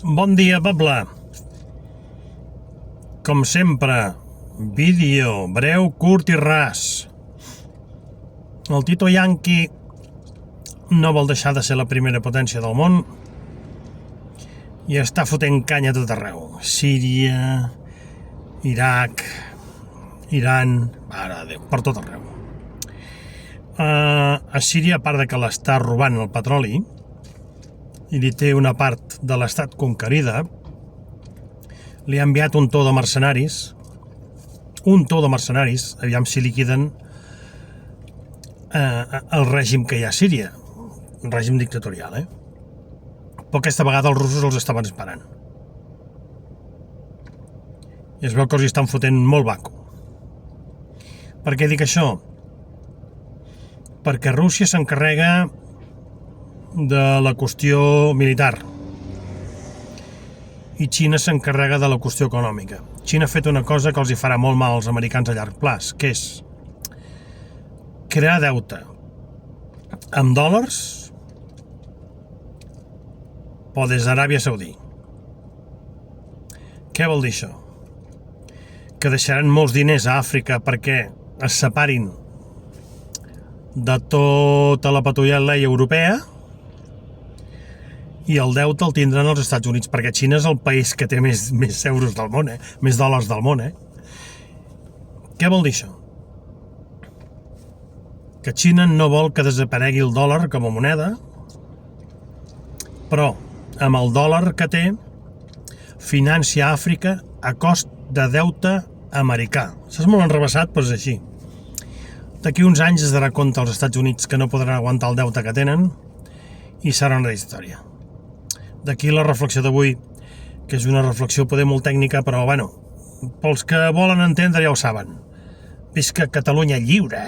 Bon dia, poble. Com sempre, vídeo breu, curt i ras. El Tito Yankee no vol deixar de ser la primera potència del món i està fotent canya a tot arreu. Síria, Iraq, Iran, mare de Déu, per tot arreu. A Síria, a part de que l'està robant el petroli i li té una part de l'estat conquerida, li ha enviat un to de mercenaris, aviam si liquiden el règim que hi ha a Síria, un règim dictatorial, Però aquesta vegada els russos els estaven esperant. I es veu que els hi estan fotent molt vacu. Per què dic això? Perquè Rússia s'encarrega de la qüestió militar i Xina s'encarrega de la qüestió econòmica. Xina ha fet una cosa que els hi farà molt mal als americans a llarg plaç, que és crear deute amb dòlars o des d'Aràbia Saudí. Què vol dir això? Que deixaran molts diners a Àfrica perquè es separin de tota la patrulla europea i el deute el tindran els Estats Units, perquè Xina és el país que té més euros del món, més dòlars del món. Què vol dir això? Que Xina no vol que desaparegui el dòlar com a moneda, però amb el dòlar que té financia Àfrica a cost de deute americà. Això és molt enrevessat, però és així. D'aquí uns anys es darà compte als Estats Units que no podran aguantar el deute que tenen i serà una història. D'aquí la reflexió d'avui, que és una reflexió poder molt tècnica, però bueno, pels que volen entendre ja ho saben. Visca Catalunya lliure!